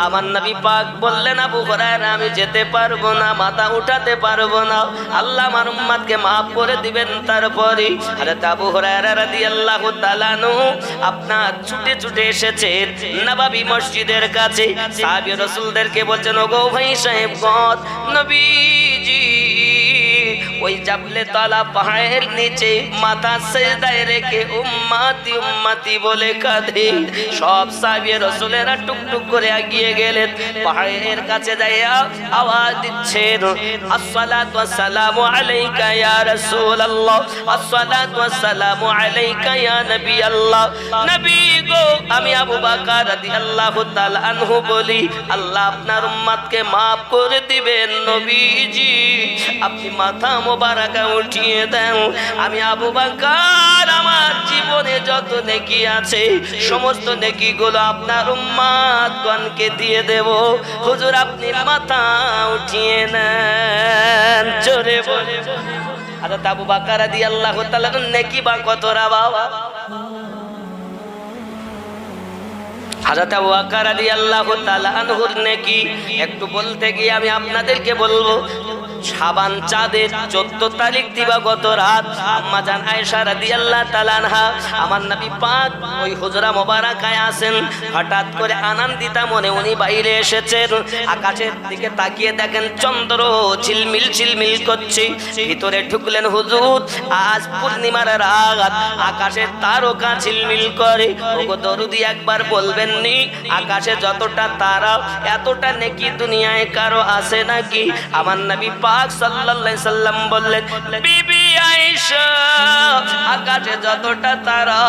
আমার নবী পাক বললেন আবু হুরায়রা আমি যেতে পারবো না, মাথা উঠাতে পারবো না, আল্লাহ আমার উম্মতকে maaf করে দিবেন। তারপরে হযরত আবু হুরায়রা রাদিয়াল্লাহু তাআলা আনহু আপনার ছুটে ছুটে এসেছেন নববী মসজিদের কাছে। সাহাবী রাসূলদেরকে বলছেন, ওগো ভাই সাহেবগণ, নবীজি ওই জাবলে তালা পাহাড়ের নিচে মাথা সেজদায় রেখে উম্মতি উম্মতি বলে কাঁদে। সব সাহাবী রাসূলেরা টুকটুক করে এগিয়ে গেলেন, পাহাড়ের কাছে যাইয়া আওয়াজ দিচ্ছেন, আসসালাতু ওয়াসসালামু আলাইকা ইয়া রাসূলুল্লাহ, আসসালাতু ওয়াসসালামু আলাইকা ইয়া নবী আল্লাহ। নবী গো, আমি আবু বকর রাদিয়াল্লাহু তাআলা আনহু বলি, আল্লাহ আপনার উম্মতকে maaf করে দিবেন। নবীজি আপনি মাথা মোবারকা উঠিয়ে দেন। আমি আবু বকর আমার জীবনে যত নেকি আছে সমস্ত নেকিগুলো আপনার উম্মতগণকে দিয়ে দেব। হুজুর আপনি মাথা উঠিয়ে নেন। জোরে বলে হযরত আবু বকর রাদিয়াল্লাহু তাআলা নেকি বা কতরা বাবা? হযরত আবু বকর রাদিয়াল্লাহু তাআলা আনহুর নেকি একটু বলতে গিয়ে আমি আপনাদেরকে বলবো, শাবান চাঁদের 14 তারিখ দিবাগত রাত আম্মা জান আয়েশা রাদিয়াল্লাহু তাআলা আনহা আমার নবী পাক ওই হুজরা মোবারকায় আছেন। হঠাৎ করে আনন্দিতা মনে উনি বাইরে এসেছেন, আকাশের দিকে তাকিয়ে দেখেন চন্দ্র ঝিলমিল ঝিলমিল করছে। ভিতরে ঢুকলেন, হুজুর আজ পূর্ণিমার রাত, আকাশের তারকা ঝিলমিল করে। ওগো দরুদি একবার বলবেন নি, আকাশে যতটা তারা এতটা নেকি দুনিয়ায় কারো আছে নাকি? আমার নবী পাক সাল্লাল্লাহু আলাইহি সাল্লাম বললেন, বিবি আয়েশা আকাশে যতটা তারা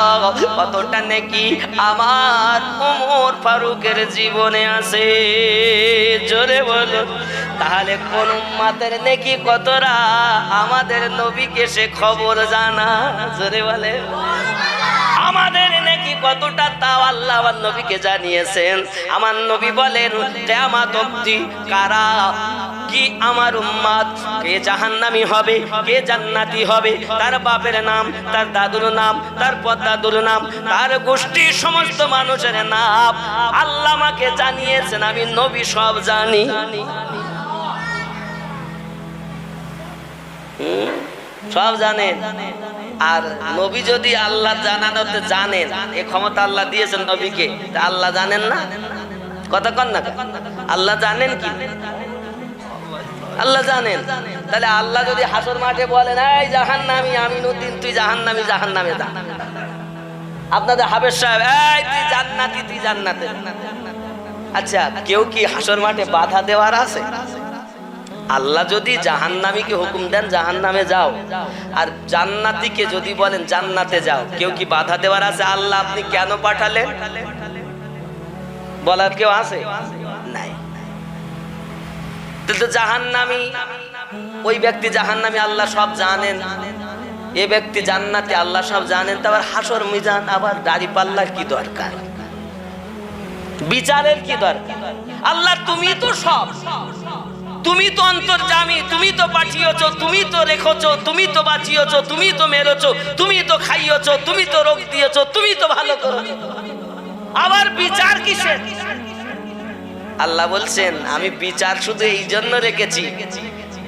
ততটা নেকি আমার ওমর ফারুকের জীবনে আছে। জোরে বলো, তাহলে কোন উম্মতের নেকি কতরা আমাদের নবীকে সে খবর জানা। জোরে বলে, আমাদের নেকি কতটা তাও আল্লাহ আমার নবীকে জানিয়েছেন। আমার নবী বলেন কিয়ামত অবধি কারা কি আমার উম্মত কে জাহান্নামী হবে কে জান্নাতি হবে, তার বাপের নাম, তার দাদুর নাম, তার পরদাদুর নাম, তার গোষ্ঠীর সমস্ত মানুষের নাম আল্লাহ আমাকে জানিয়েছেন, আমি নবী সব জানি। সব জানেন। আর নবী যদি আল্লাহ জানানোতে জানেন, এ ক্ষমতা আল্লাহ দিয়েছেন নবীকে, আল্লাহ জানেন না? কথা কন না, আল্লাহ জানেন কি? আল্লাহ জানেন। তাহলে আল্লাহ যদি হাসর মাঠে বলেন এই জাহান্নামী আমিনুদ্দিন তুই জাহান্নামী, জাহান্নামে যা, আপনাদের হাফেজ সাহেব এই তুই জান্নাতি, তুই জান্নাতে। আচ্ছা, কেউ কি হাসর মাঠে বাধা দেওয়ার আছে? আল্লাহ যদি জাহান্নামীকে হুকুম দেন জাহান্নামে যাও, আর জান্নাতীকে যদি বলেন জান্নাতে যাও, কেউ কি বাধা দেওয়ার আছে? আল্লাহ আপনি কেন পাঠালেন বলার কেউ আছে? নাই। তো জাহান্নামী, ওই ব্যক্তি জাহান্নামী আল্লাহ সব জানেন, এ ব্যক্তি জান্নাতি আল্লাহ সব জানেন। তারপর হাসর মিজান আবার দাড়ি পাল্লার কি দরকার, বিচারের কি দরকার? আল্লাহ তুমি তো সব, তুমি তো অন্তর্যামী, তুমি তো পাঠিয়েছো, তুমি তো রেখেছো, তুমি তো বাঁচিয়েছো, তুমি তো মেরেছো, তুমি তো খাইয়েছো, তুমি তো রোগ দিয়েছো, তুমি তো ভালো করেছো, আবার বিচার কিসের? আল্লাহ বলছেন আমি বিচার শুধু এই জন্য রেখেছি,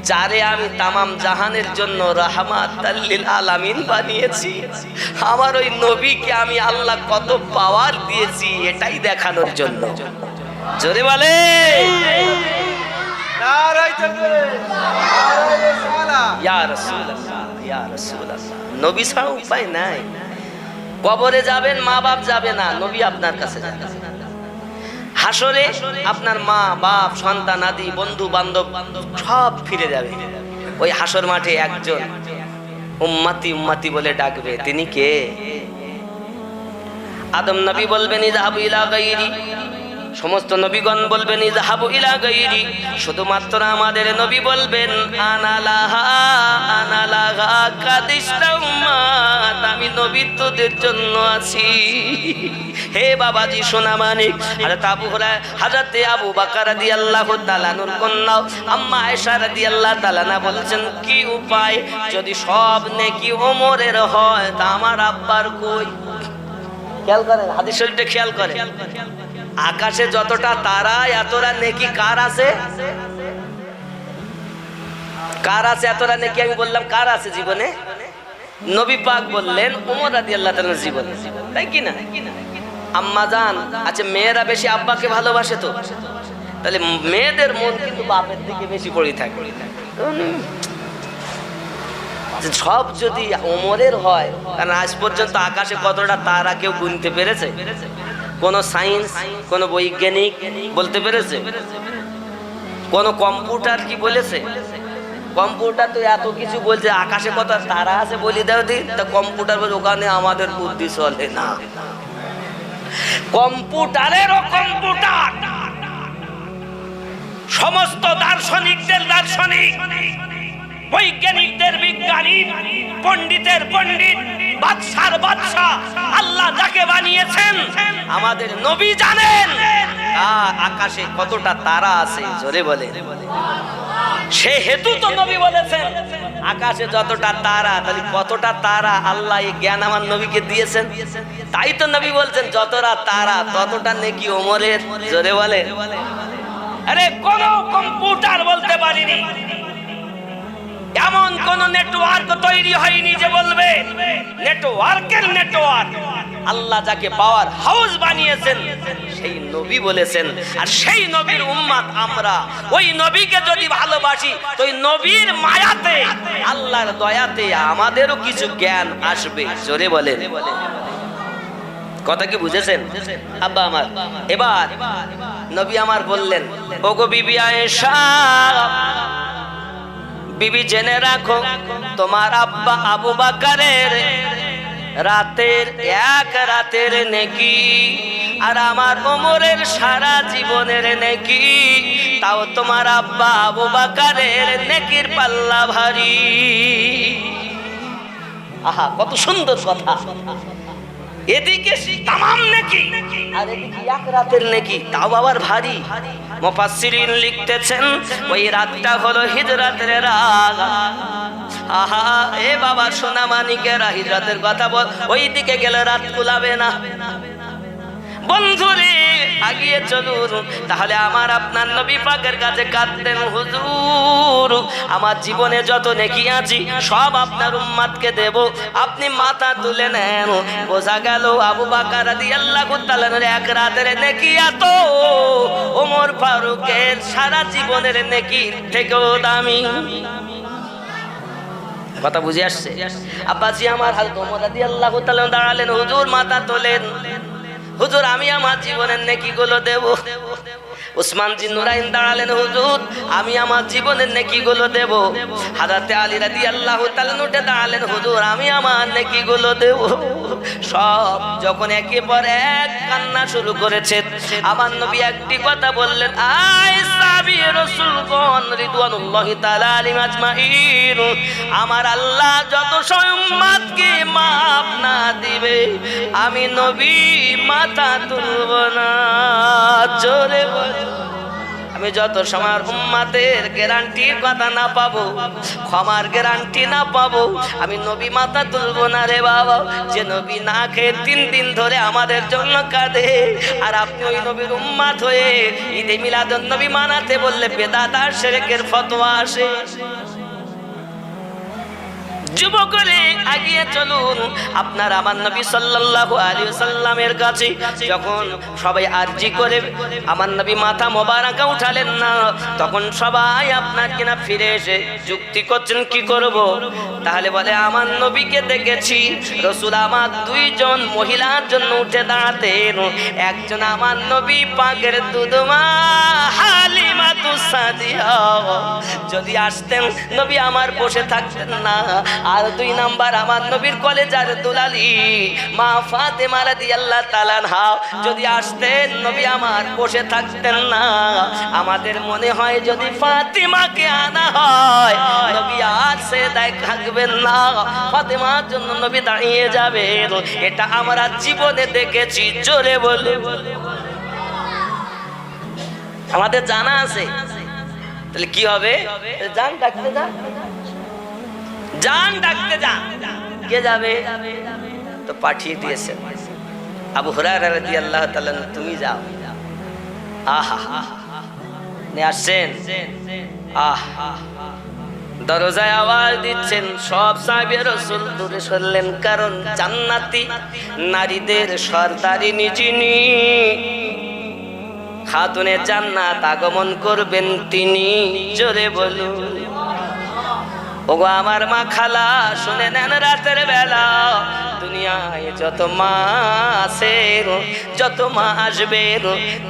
যারে আমি তামাম জাহানের জন্য রাহমাতাল লিল আলামিন বানিয়েছি, আমার ওই নবীকে আমি আল্লাহ কত পাওয়ার দিয়েছি এটাই দেখানোর জন্য। জোরে বলে নারায়ে তাকবীর, নারায়ে রিসালাত। ইয়া রাসূলুল্লাহ, ইয়া রাসূলুল্লাহ। নবী ছাড়া উপায় নাই। কবরে যাবেন, মা বাপ যাবে না, নবী আপনার কাছে যাবে। হাসরে আপনার মা বাপ সন্তান আদি বন্ধু বান্ধব সব ফিরে যাবে। ওই হাসর মাঠে একজন উম্মতি উম্মতি বলে ডাকবে, তিনি কে? আদম নবী বলবেন ইযহাবু ইলা গায়রি, সমস্ত নবীগণ বলবেন ইযহাবু ইলা গায়রি, শুধুমাত্র আমাদের নবী বলবেন আনা লাহা, আনা লাহা কাদিসতা উম্মাত, আমি নবী তোদের জন্য আছি। হে বাবাজি সোনা মানিক, হযরতে আবু বকর রাদিয়াল্লাহু তাআলা আনহুর কন্যা আম্মা আয়েশা রাদিয়াল্লাহু তাআলা আনহা বলছেন কি উপায়, যদি সব নেকি ওমরের হয় তা আমার আব্বার কই? খেয়াল করেন, হাদিস শরীফটা খেয়াল করেন, আকাশে যতটা তারা এতটা নেকি কার আছে? কার আছে এতটা নেকি? আমি বললাম কার আছে জীবনে? নবী পাক বললেন ওমর রাদিয়াল্লাহু তাআলার জীবনে, তাই কি না? আম্মা জান, আচ্ছা মেয়েরা বেশি আব্বাকে ভালোবাসে তো, তাহলে মেয়েদের মন কিন্তু বাপের দিকে বেশি পড়ে থাকে। সব যদি ওমরের হয়, কারণ আজ পর্যন্ত আকাশে কতটা তারা কেউ গুনতে পেরেছে? কোন সায়েন্স, কোন বৈজ্ঞানিক বলতে পেরেছে? কোন কম্পিউটার কি বলেছে? কম্পিউটার তো এত কিছু বলছে, আকাশে কত তারা আছে বলি দাও দিন, তা কম্পিউটার বলে ওখানে আমাদের বুদ্ধি চলে না। কম্পিউটারেরও কম্পিউটার, সমস্ত দার্শনিকদের দার্শনিক, বৈজ্ঞানিকদের বিজ্ঞানী, পণ্ডিতের পণ্ডিত, বাদশার বাদশা, আল্লাহ যাকে বানিয়েছেন আমাদের নবী জানেন আকাশে কতটা তারা আছে। জোরে বলে, সে হেতু তো নবী বলেছেন আকাশে যতটা তারা, তাহলে কতটা তারা আল্লাহ এই জ্ঞান আমার নবীকে দিয়েছেন। তাই তো নবী বলছেন যতটা তারা ততটা নেকি ওমরের। জোরে বলে, আরে কোন কম্পিউটার বলতে পারিনি, এমন কোন নেটওয়ার্ক তৈরি হয়নি যে বলবে নেটওয়ার্কের নেটওয়ার্ক। আল্লাহ যাকে পাওয়ার হাউস বানিয়েছেন সেই নবী বলেছেন, আর সেই নবীর উম্মত আমরা। ওই নবীকে যদি ভালোবাসি তো ওই নবীর মায়াতে, আল্লাহর দয়াতে আমাদেরও কিছু জ্ঞান আসবে। জোরে বলেন, কথা কি বুঝেছেন আব্বা আমার? এবার নবী আমার বললেন, ওগো বিবি আয়েশা, বিবি জেনে রাখো তোমার আব্বা আবু বকরের রাতের এক রাতের নেকি আর আমার ওমরের সারা জীবনের নেকি, তাও তোমার আব্বা আবু বকরের নেকির পাল্লা ভারী। আহা, কত সুন্দর কথা। এদিকে তামাম নেকি আর এদিকে এক রাতের নেকি, তাও আবার ভারী। মুফাসসিরিন লিখতেছেন ওই রাতটা হলো হিজরাতের রাত। আহা এ বাবা সোনা মানিকেরা, হিজরাতের কথা বল, ওই দিকে গেলে রাত কুলাবে না। বন্ধুরে আগিয়ে চলুন, তাহলে আমার আপনার নবী পাকের কাছে কাঁদতেন, হুজুর আমার জীবনে যত নেকি আছে সব আপনার উম্মতকে দেব, আপনি মাথা তুলে নেন। বোঝা গেল আবু বকর রাদিয়াল্লাহু তাআলা এক রাতের নেকি এত ওমর ফারুকের সারা জীবনের নেকি থেকেও দামি। কথা বুঝে আসছে? আব্বাজি আমার হযরত ওমর রাদিয়াল্লাহু তাআলা দাঁড়ালেন, হুজুর মাথা তোলেন, হুজুর আমি আমার জীবনের নেকিগুলো দেব। উসমান জিন নুরাইন দাঁড়ালেন, হুজুর আমি আমার জীবনের নেকিগুলো দেব। হযরত আলী রাদিয়াল্লাহু তাআলা উঠে দাঁড়ালেন, হুজুর আমি আমার নেকিগুলো দেব। সব যখন একে পর এক কান্না শুরু করেছে, আমার নবী একটি কথা বললেন, আয় সাহাবী রাসূলগণ রিদওয়ানুল্লাহি তাআলা আলাইহিম আজমাইন, আমার আল্লাহ যত সময় উম্মতকে মাফ না দিবে আমি নবী মাথা তুলব না। জোরে বল, আমি যত সময় উম্মতের গ্যারান্টির কথা না পাবো, ক্ষমার গ্যারান্টি না পাবো, আমি নবী মাথা তুলবো না রে বাবা। যে নবী না খেয়ে 3 দিন ধরে আমাদের জন্য কাঁদে, আর আপনি ওই নবীর উম্মত হয়ে ঈদে মিলাদুন নবী মানাতে বললে বেদাত আর শিরকের ফতোয়া আসে। যুবকরে আগিয়ে চলুন, আপনার আমার নবী সাল্লাল্লাহু আলাইহি ওয়াসাল্লামের কাছে যখন সবাই আরজি করে আমার নবী মাথা মোবারকা উঠালেন না, তখন সবাই আপনার কিনা ফিরে এসে যুক্তি করছেন কি করব। তাহলে বলে আমার নবীকে দেখেছি রাসূল আমার 2 জন মহিলার জন্য উঠে দাঁড়াতেন, একজন আমার নবী পাকের দুধমা হালিমাতুস সাদিয়া, যদি আসতেন নবী আমার বসে থাকতেন না। আর 2 নাম্বার আমার নবীর কলেজার দুলালি মা ফাতেমা রাদিয়াল্লাহু তাআলা আনহা, যদি আসতেন নবী আমার বসে থাকতেন না। আমাদের মনে হয় যদি ফাতেমাকে আনা হয় নবী আর সে থাকবেন না, ফাতেমার জন্য নবী দাঁড়িয়ে যাবেন। এটা আমরা জীবনে দেখেছি। জোরে বলে আমাদের জানা আছে। তাহলে কি হবে? জান ডাকতে যা, জান ডাকতে যা, কে যাবে? তো পাঠিয়ে দিয়েছে আবু হুরায়রা রাদিয়াল্লাহু তাআলা, তুমি যাও। আহা নিয়ে আসছেন, দরজায় আওয়াজ দিচ্ছেন, সব সাহাবী রাসূল দূরে সরলেন, কারণ জান্নাতি নারীদের সরদারিনী যিনি, খাতুনে জান্নাত আগমন করবেন তিনি। জোরে বলুন ওগো আমার মা খালা, শুনে নেন রাতের বেলা দুনিয়ায় যত মা আছে, যত মা আসবে,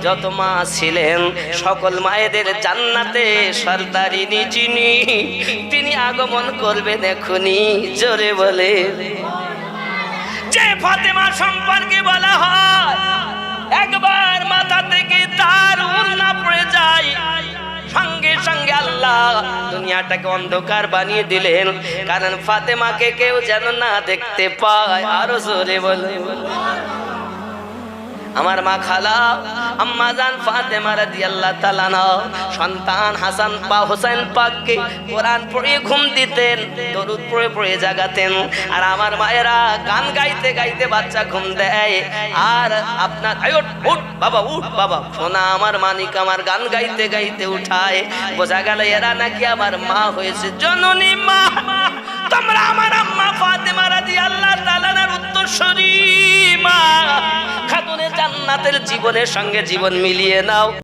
যত মা ছিলেন, সকল মায়েদের জান্নাতে সরদারিনী যিনি, তিনি আগমন করবেন এখনই। জোরে বলে যে ফাতেমা সম্পর্কে বলা হয় একবার মাথা থেকে তার ওড়না পড়ে যায়, সঙ্গে সঙ্গে আল্লাহ দুনিয়াটাকে অন্ধকার বানিয়ে দিলেন, কারণ ফাতেমাকে কেউ যেন না দেখতে পায়। আরো জোরে বলে আমার মা খালা আম্মা জান ফাতেমা রাদিয়াল্লাহু তাআলা আনহা সন্তান হাসান বা হোসেন পাককে কোরআন পড়িয়ে ঘুম দিতেন, দরুদ পড়ে পড়ে জাগাতেন। আর আমার মায়েরা গান গাইতে গাইতে বাচ্চা ঘুম দেয়। আর আপনার উঠ বাবা, উঠ বাবা, সোনা আমার মানিক আমার গান গাইতে গাইতে উঠায়। বোঝা গেল এরা নাকি আমার মা হয়েছে, জননী মা। তোমরা আমার আম্মা ফাতেমা রাদিয়াল্লাহু তাআলা আনহার উত্তরসূরি মা, খাতুনে জান্নাতের জীবনের সঙ্গে জীবন মিলিয়ে নাও।